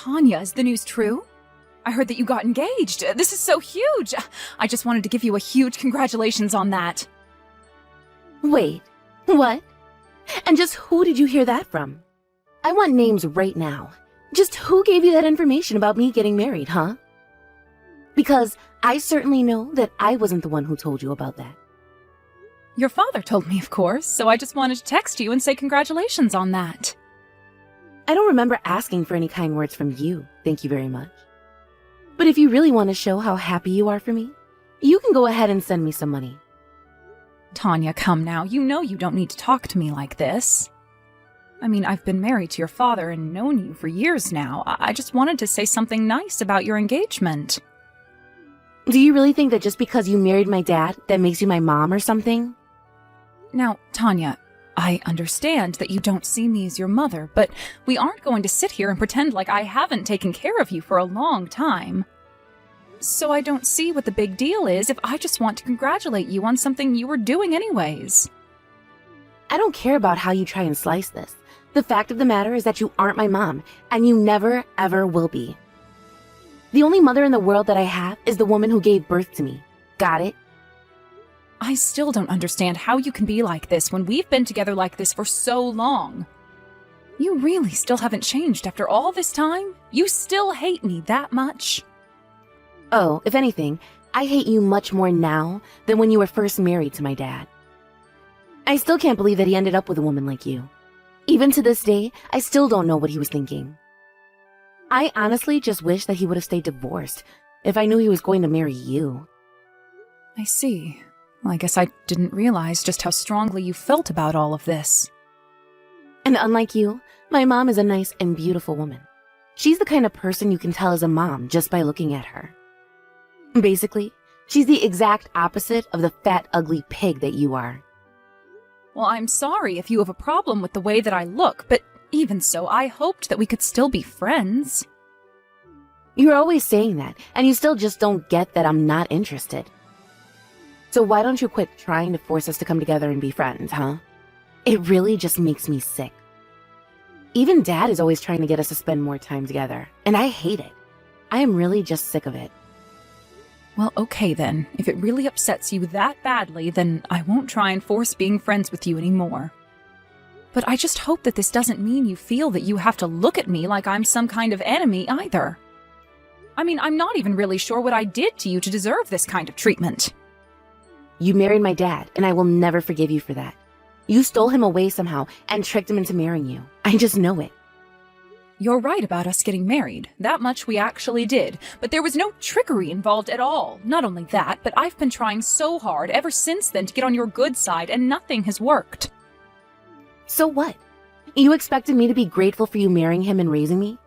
Tanya, is the news true? I heard that you got engaged. This is so huge. I just wanted to give you a huge congratulations on that. Wait, what? And just who did you hear that from? I want names right now. Just who gave you that information about me getting married, huh? Because I certainly know that I wasn't the one who told you about that. Your father told me, of course, so I just wanted to text you and say congratulations on that. I don't remember asking for any kind words from you, thank you very much. But if you really want to show how happy you are for me, you can go ahead and send me some money. Tanya, come now. You know you don't need to talk to me like this. I mean, I've been married to your father and known you for years now. I just wanted to say something nice about your engagement. Do you really think that just because you married my dad, that makes you my mom or something? Now, Tanya, I understand that you don't see me as your mother, but we aren't going to sit here and pretend like I haven't taken care of you for a long time. So I don't see what the big deal is if I just want to congratulate you on something you were doing anyways. I don't care about how you try and slice this. The fact of the matter is that you aren't my mom, and you never, ever will be. The only mother in the world that I have is the woman who gave birth to me. Got it? I still don't understand how you can be like this when we've been together like this for so long. You really still haven't changed after all this time? You still hate me that much? Oh, if anything, I hate you much more now than when you were first married to my dad. I still can't believe that he ended up with a woman like you. Even to this day, I still don't know what he was thinking. I honestly just wish that he would have stayed divorced if I knew he was going to marry you. I see. Well, I guess I didn't realize just how strongly you felt about all of this. And unlike you, my mom is a nice and beautiful woman. She's the kind of person you can tell is a mom just by looking at her. Basically, she's the exact opposite of the fat, ugly pig that you are. Well, I'm sorry if you have a problem with the way that I look, but even so, I hoped that we could still be friends. You're always saying that, and you still just don't get that I'm not interested. So why don't you quit trying to force us to come together and be friends, huh? It really just makes me sick. Even Dad is always trying to get us to spend more time together, and I hate it. I am really just sick of it. Well, okay then. If it really upsets you that badly, then I won't try and force being friends with you anymore. But I just hope that this doesn't mean you feel that you have to look at me like I'm some kind of enemy either. I mean, I'm not even really sure what I did to you to deserve this kind of treatment. You married my dad, and I will never forgive you for that. You stole him away somehow and tricked him into marrying you. I just know it. You're right about us getting married. That much we actually did. But there was no trickery involved at all. Not only that, but I've been trying so hard ever since then to get on your good side, and nothing has worked. So what? You expected me to be grateful for you marrying him and raising me?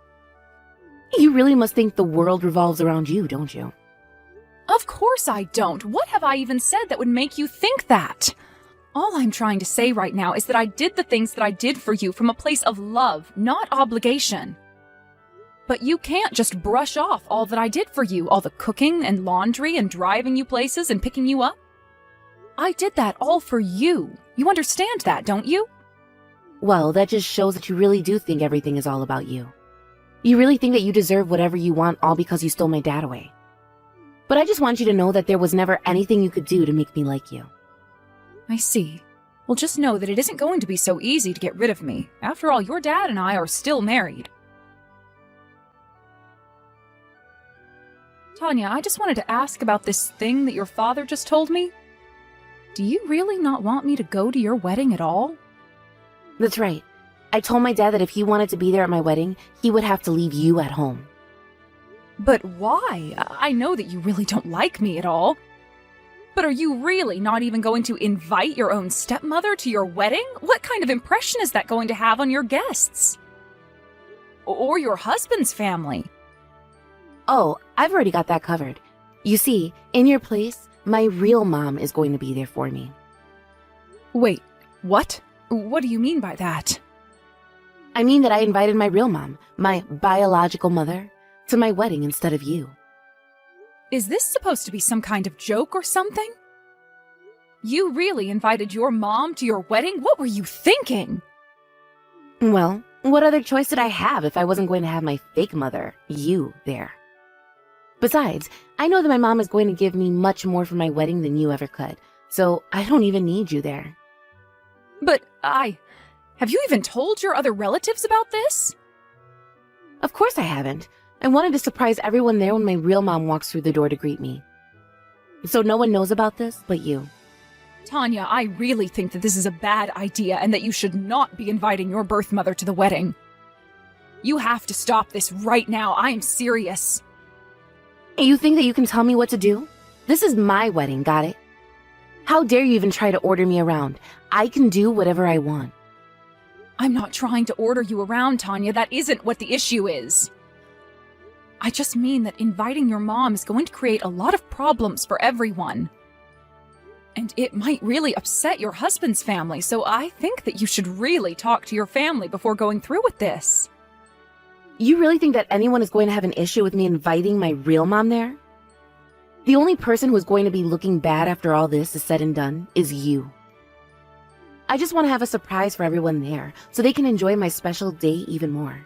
You really must think the world revolves around you, don't you? Of course I don't. What have I even said that would make you think that? All I'm trying to say right now is that I did the things that I did for you from a place of love, not obligation. But you can't just brush off all that I did for you, all the cooking and laundry and driving you places and picking you up. I did that all for you. You understand that, don't you? Well, that just shows that you really do think everything is all about you. You really think that you deserve whatever you want all because you stole my dad away. But I just want you to know that there was never anything you could do to make me like you. I see. Well, just know that it isn't going to be so easy to get rid of me. After all, your dad and I are still married. Tanya, I just wanted to ask about this thing that your father just told me. Do you really not want me to go to your wedding at all? That's right. I told my dad that if he wanted to be there at my wedding, he would have to leave you at home. But why? I know that you really don't like me at all. But are you really not even going to invite your own stepmother to your wedding? What kind of impression is that going to have on your guests? Or your husband's family? Oh, I've already got that covered. You see, in your place, my real mom is going to be there for me. Wait, what? What do you mean by that? I mean that I invited my real mom, my biological mother, to my wedding instead of you. Is this supposed to be some kind of joke or something? You really invited your mom to your wedding? What were you thinking? Well, What other choice did I have if I wasn't going to have my fake mother, you, there? Besides, I know that my mom is going to give me much more for my wedding than you ever could, so I don't even need you there. But have you even told your other relatives about this? Of course I haven't. I wanted to surprise everyone there when my real mom walks through the door to greet me. So no one knows about this but you. Tanya, I really think that this is a bad idea and that you should not be inviting your birth mother to the wedding. You have to stop this right now. I am serious. You think that you can tell me what to do? This is my wedding, got it? How dare you even try to order me around? I can do whatever I want. I'm not trying to order you around, Tanya. That isn't what the issue is. I just mean that inviting your mom is going to create a lot of problems for everyone. And it might really upset your husband's family, so I think that you should really talk to your family before going through with this. You really think that anyone is going to have an issue with me inviting my real mom there? The only person who is going to be looking bad after all this is said and done is you. I just want to have a surprise for everyone there so they can enjoy my special day even more.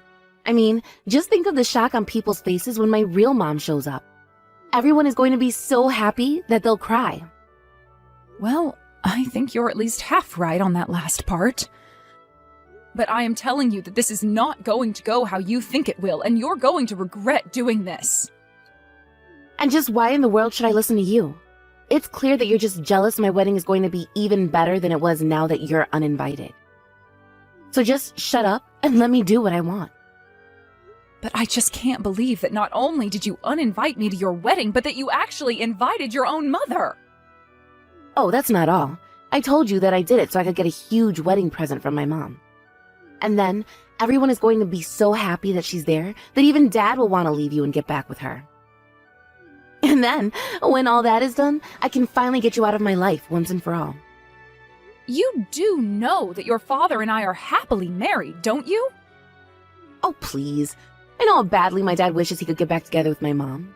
I mean, just think of the shock on people's faces when my real mom shows up. Everyone is going to be so happy that they'll cry. Well, I think you're at least half right on that last part. But I am telling you that this is not going to go how you think it will, and you're going to regret doing this. And just why in the world should I listen to you? It's clear that you're just jealous my wedding is going to be even better than it was now that you're uninvited. So just shut up and let me do what I want. But I just can't believe that not only did you uninvite me to your wedding, but that you actually invited your own mother. Oh, that's not all. I told you that I did it so I could get a huge wedding present from my mom. And then everyone is going to be so happy that she's there that even Dad will want to leave you and get back with her. And then, when all that is done, I can finally get you out of my life once and for all. You do know that your father and I are happily married, don't you? Oh, please. I know how badly my dad wishes he could get back together with my mom.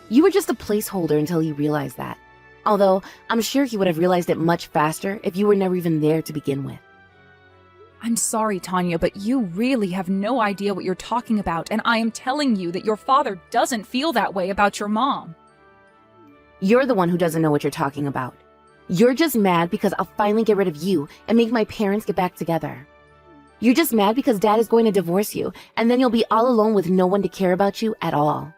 You were just a placeholder until he realized that. Although, I'm sure he would have realized it much faster if you were never even there to begin with. I'm sorry, Tanya, but you really have no idea what you're talking about, and I am telling you that your father doesn't feel that way about your mom. You're the one who doesn't know what you're talking about. You're just mad because I'll finally get rid of you and make my parents get back together. You're just mad because Dad is going to divorce you, and then you'll be all alone with no one to care about you at all.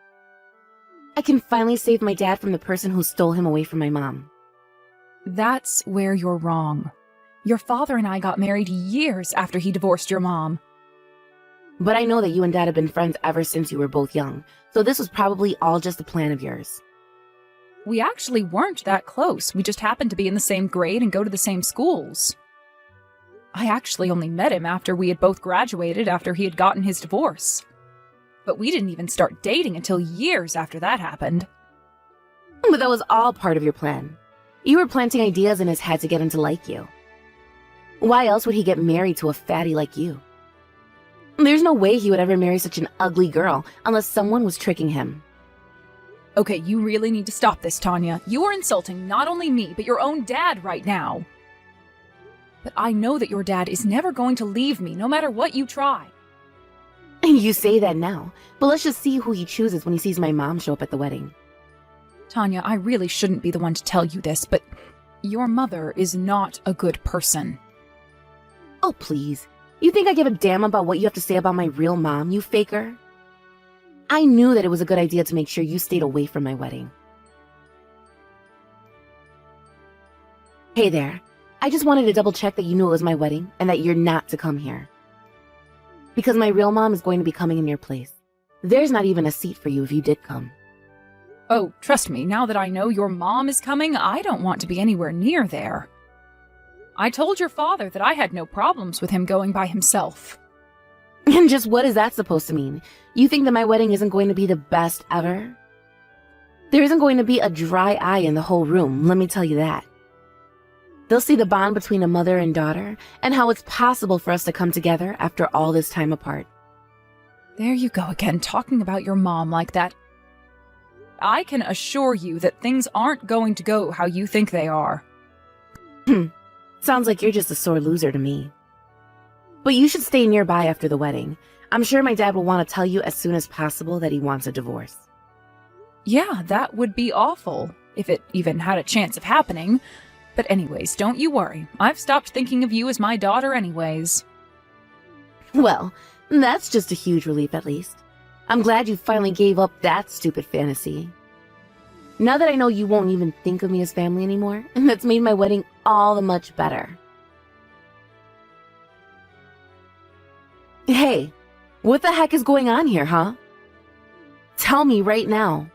I can finally save my dad from the person who stole him away from my mom. That's where you're wrong. Your father and I got married years after he divorced your mom. But I know that you and Dad have been friends ever since you were both young, so this was probably all just a plan of yours. We actually weren't that close. We just happened to be in the same grade and go to the same schools. I actually only met him after we had both graduated after he had gotten his divorce. But we didn't even start dating until years after that happened. But that was all part of your plan. You were planting ideas in his head to get him to like you. Why else would he get married to a fatty like you? There's no way he would ever marry such an ugly girl unless someone was tricking him. Okay, you really need to stop this, Tanya. You are insulting not only me, but your own dad right now. But I know that your dad is never going to leave me, no matter what you try. You say that now, but let's just see who he chooses when he sees my mom show up at the wedding. Tanya, I really shouldn't be the one to tell you this, but your mother is not a good person. Oh, please. You think I give a damn about what you have to say about my real mom, you faker? I knew that it was a good idea to make sure you stayed away from my wedding. Hey there. I just wanted to double check that you knew it was my wedding and that you're not to come here. Because my real mom is going to be coming in your place. There's not even a seat for you if you did come. Oh, trust me, now that I know your mom is coming, I don't want to be anywhere near there. I told your father that I had no problems with him going by himself. And just what is that supposed to mean? You think that my wedding isn't going to be the best ever? There isn't going to be a dry eye in the whole room, let me tell you that. They'll see the bond between a mother and daughter, and how it's possible for us to come together after all this time apart. There you go again, talking about your mom like that. I can assure you that things aren't going to go how you think they are. Sounds like you're just a sore loser to me. But you should stay nearby after the wedding. I'm sure my dad will want to tell you as soon as possible that he wants a divorce. Yeah, that would be awful, if it even had a chance of happening. But anyways, don't you worry. I've stopped thinking of you as my daughter anyways. Well, that's just a huge relief at least. I'm glad you finally gave up that stupid fantasy. Now that I know you won't even think of me as family anymore, that's made my wedding all the much better. Hey, what the heck is going on here, huh? Tell me right now.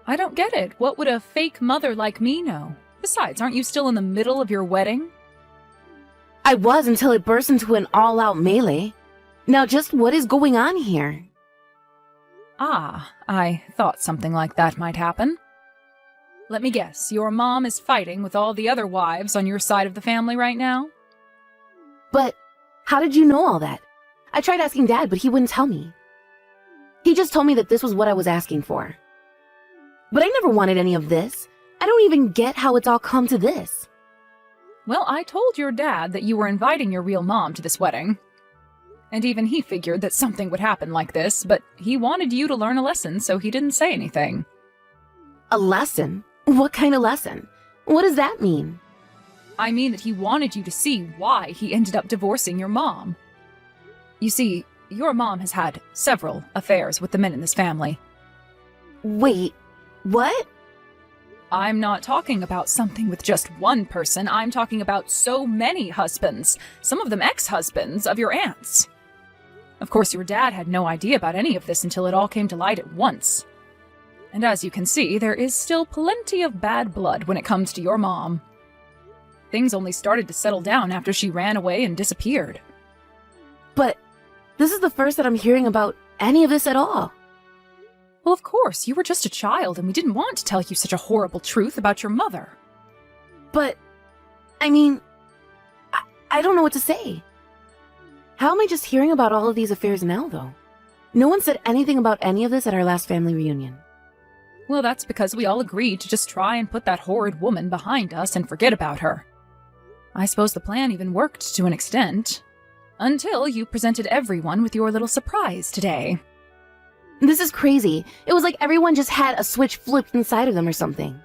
I don't get it. What would a fake mother like me know? Besides, aren't you still in the middle of your wedding? I was until it burst into an all-out melee. Now just what is going on here? Ah, I thought something like that might happen. Let me guess, your mom is fighting with all the other wives on your side of the family right now? But how did you know all that? I tried asking Dad, but he wouldn't tell me. He just told me that this was what I was asking for. But I never wanted any of this. I don't even get how it's all come to this. Well, I told your dad that you were inviting your real mom to this wedding. And even he figured that something would happen like this, but he wanted you to learn a lesson, so he didn't say anything. A lesson? What kind of lesson? What does that mean? I mean that he wanted you to see why he ended up divorcing your mom. You see, your mom has had several affairs with the men in this family. Wait, what? I'm not talking about something with just one person. I'm talking about so many husbands, some of them ex-husbands of your aunts. Of course, your dad had no idea about any of this until it all came to light at once. And as you can see, there is still plenty of bad blood when it comes to your mom. Things only started to settle down after she ran away and disappeared. But this is the first that I'm hearing about any of this at all. Well, of course, you were just a child and we didn't want to tell you such a horrible truth about your mother. But, I mean, I don't know what to say. How am I just hearing about all of these affairs now, though? No one said anything about any of this at our last family reunion. Well, that's because we all agreed to just try and put that horrid woman behind us and forget about her. I suppose the plan even worked to an extent. Until you presented everyone with your little surprise today. This is crazy. It was like everyone just had a switch flipped inside of them or something.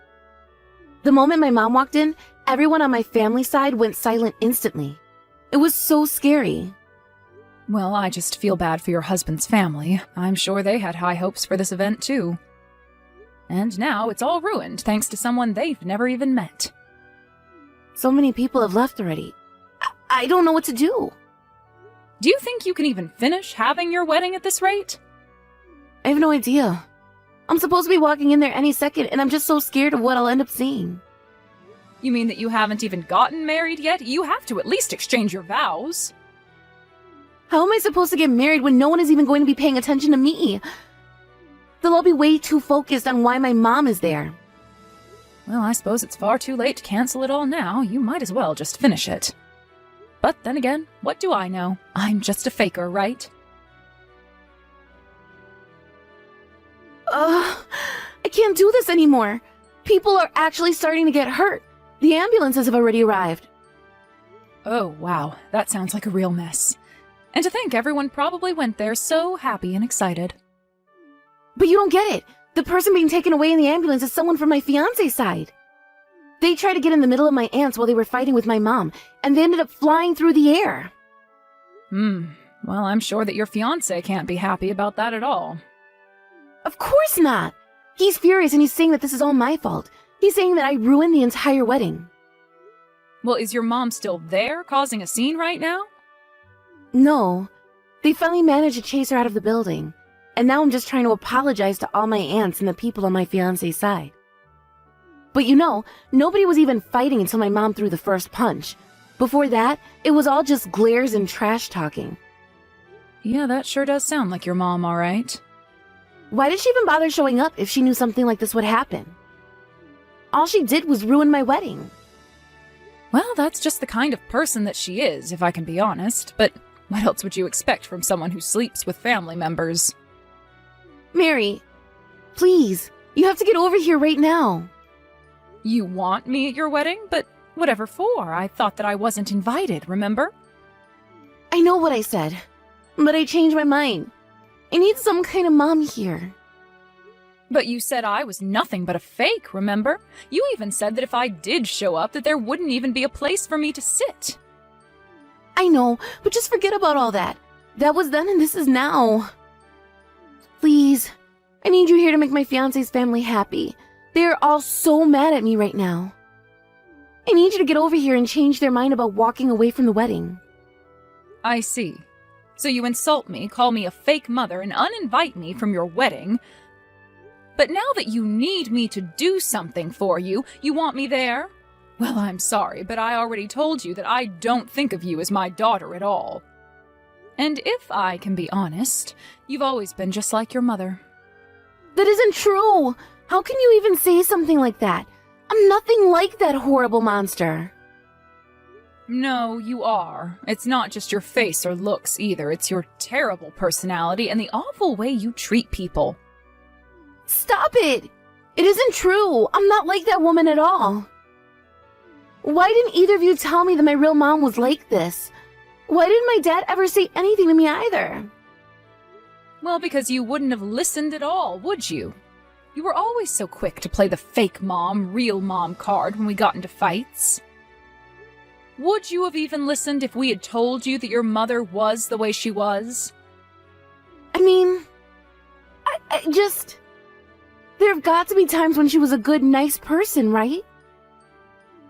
The moment my mom walked in, everyone on my family side went silent instantly. It was so scary. Well, I just feel bad for your husband's family. I'm sure they had high hopes for this event, too. And now it's all ruined thanks to someone they've never even met. So many people have left already. I don't know what to do. Do you think you can even finish having your wedding at this rate? I have no idea. I'm supposed to be walking in there any second, and I'm just so scared of what I'll end up seeing. You mean that you haven't even gotten married yet? You have to at least exchange your vows. How am I supposed to get married when no one is even going to be paying attention to me? They'll all be way too focused on why my mom is there. Well, I suppose it's far too late to cancel it all now. You might as well just finish it. But then again, what do I know? I'm just a faker, right? I can't do this anymore. People are actually starting to get hurt. The ambulances have already arrived. Oh, wow. That sounds like a real mess. And to think everyone probably went there so happy and excited. But you don't get it. The person being taken away in the ambulance is someone from my fiancé's side. They tried to get in the middle of my aunts while they were fighting with my mom, and they ended up flying through the air. Well, I'm sure that your fiancé can't be happy about that at all. Of course not. He's furious and he's saying that this is all my fault. He's saying that I ruined the entire wedding. Well, is your mom still there, causing a scene right now? No. They finally managed to chase her out of the building. And now I'm just trying to apologize to all my aunts and the people on my fiancé's side. But you know, nobody was even fighting until my mom threw the first punch. Before that, it was all just glares and trash talking. Yeah, that sure does sound like your mom, all right. Why did she even bother showing up if she knew something like this would happen? All she did was ruin my wedding. Well, that's just the kind of person that she is, if I can be honest. But what else would you expect from someone who sleeps with family members? Mary, please, you have to get over here right now. You want me at your wedding? But whatever for? I thought that I wasn't invited, remember? I know what I said, but I changed my mind. I need some kind of mom here. But you said I was nothing but a fake, remember? You even said that if I did show up, that there wouldn't even be a place for me to sit. I know, but just forget about all that. That was then and this is now. Please, I need you here to make my fiancé's family happy. They are all so mad at me right now. I need you to get over here and change their mind about walking away from the wedding. I see. So you insult me, call me a fake mother, and uninvite me from your wedding. But now that you need me to do something for you, you want me there? Well, I'm sorry, but I already told you that I don't think of you as my daughter at all. And if I can be honest, you've always been just like your mother. That isn't true! How can you even say something like that? I'm nothing like that horrible monster. No, you are. It's not just your face or looks either. It's your terrible personality and the awful way you treat people. Stop it! It isn't true. I'm not like that woman at all. Why didn't either of you tell me that my real mom was like this? Why didn't my dad ever say anything to me either? Well, because you wouldn't have listened at all, would you? You were always so quick to play the fake mom, real mom card when we got into fights. Would you have even listened if we had told you that your mother was the way she was? I mean, I just... There have got to be times when she was a good, nice person, right?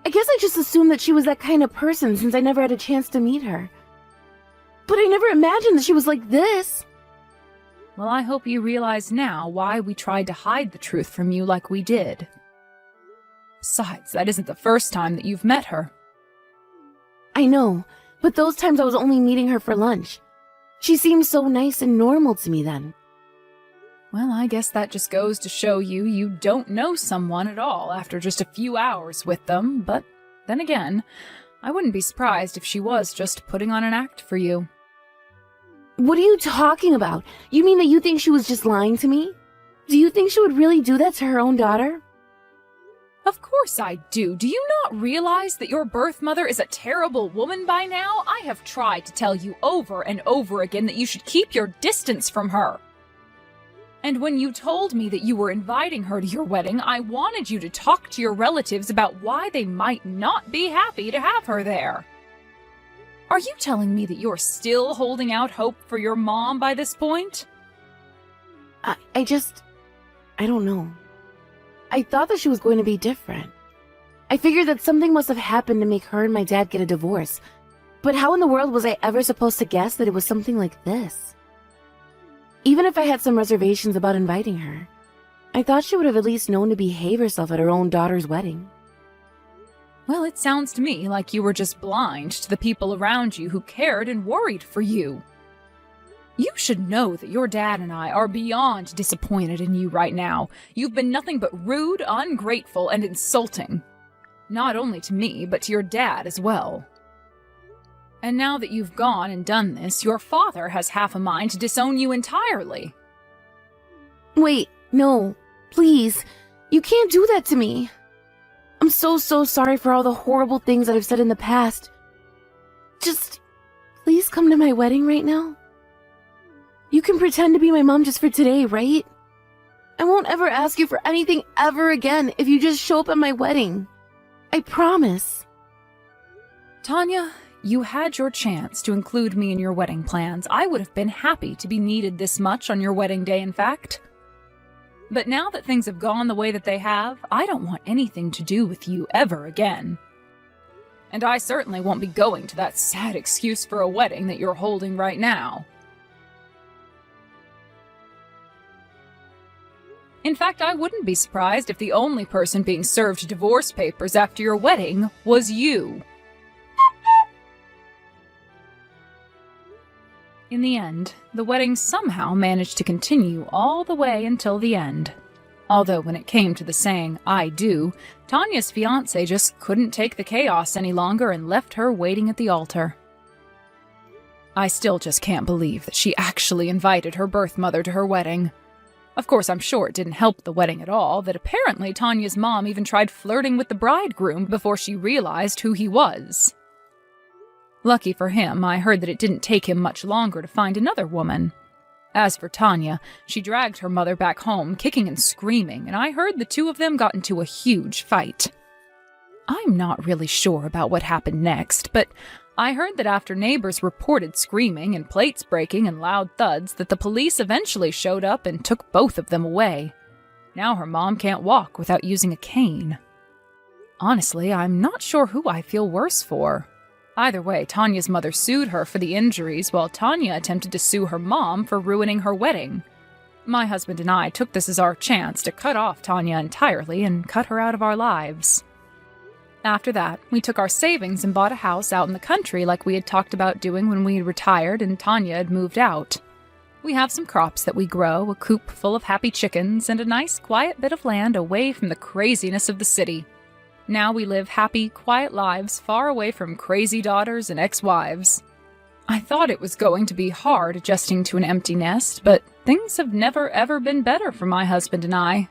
I guess I just assumed that she was that kind of person since I never had a chance to meet her. But I never imagined that she was like this. Well, I hope you realize now why we tried to hide the truth from you like we did. Besides, that isn't the first time that you've met her. I know, but those times I was only meeting her for lunch. She seemed so nice and normal to me then. Well, I guess that just goes to show you don't know someone at all after just a few hours with them, but then again, I wouldn't be surprised if she was just putting on an act for you. What are you talking about? You mean that you think she was just lying to me? Do you think she would really do that to her own daughter? Of course I do. Do you not realize that your birth mother is a terrible woman by now? I have tried to tell you over and over again that you should keep your distance from her. And when you told me that you were inviting her to your wedding, I wanted you to talk to your relatives about why they might not be happy to have her there. Are you telling me that you're still holding out hope for your mom by this point? I don't know. I thought that she was going to be different. I figured that something must have happened to make her and my dad get a divorce. But how in the world was I ever supposed to guess that it was something like this? Even if I had some reservations about inviting her, I thought she would have at least known to behave herself at her own daughter's wedding. Well, it sounds to me like you were just blind to the people around you who cared and worried for you. You should know that your dad and I are beyond disappointed in you right now. You've been nothing but rude, ungrateful, and insulting. Not only to me, but to your dad as well. And now that you've gone and done this, your father has half a mind to disown you entirely. Wait, no, please. You can't do that to me. I'm so sorry for all the horrible things that I've said in the past. Just, please come to my wedding right now. You can pretend to be my mom just for today, right? I won't ever ask you for anything ever again if you just show up at my wedding. I promise. Tanya, you had your chance to include me in your wedding plans. I would have been happy to be needed this much on your wedding day, in fact. But now that things have gone the way that they have, I don't want anything to do with you ever again. And I certainly won't be going to that sad excuse for a wedding that you're holding right now. In fact, I wouldn't be surprised if the only person being served divorce papers after your wedding was you. In the end, the wedding somehow managed to continue all the way until the end. Although when it came to the saying, "I do," Tanya's fiancé just couldn't take the chaos any longer and left her waiting at the altar. I still just can't believe that she actually invited her birth mother to her wedding. Of course, I'm sure it didn't help the wedding at all that apparently Tanya's mom even tried flirting with the bridegroom before she realized who he was. Lucky for him, I heard that it didn't take him much longer to find another woman. As for Tanya, she dragged her mother back home, kicking and screaming, and I heard the two of them got into a huge fight. I'm not really sure about what happened next, but I heard that after neighbors reported screaming and plates breaking and loud thuds, that the police eventually showed up and took both of them away. Now her mom can't walk without using a cane. Honestly, I'm not sure who I feel worse for. Either way, Tanya's mother sued her for the injuries, while Tanya attempted to sue her mom for ruining her wedding. My husband and I took this as our chance to cut off Tanya entirely and cut her out of our lives. After that, we took our savings and bought a house out in the country like we had talked about doing when we had retired and Tanya had moved out. We have some crops that we grow, a coop full of happy chickens, and a nice, quiet bit of land away from the craziness of the city. Now we live happy, quiet lives far away from crazy daughters and ex-wives. I thought it was going to be hard adjusting to an empty nest, but things have never ever been better for my husband and I.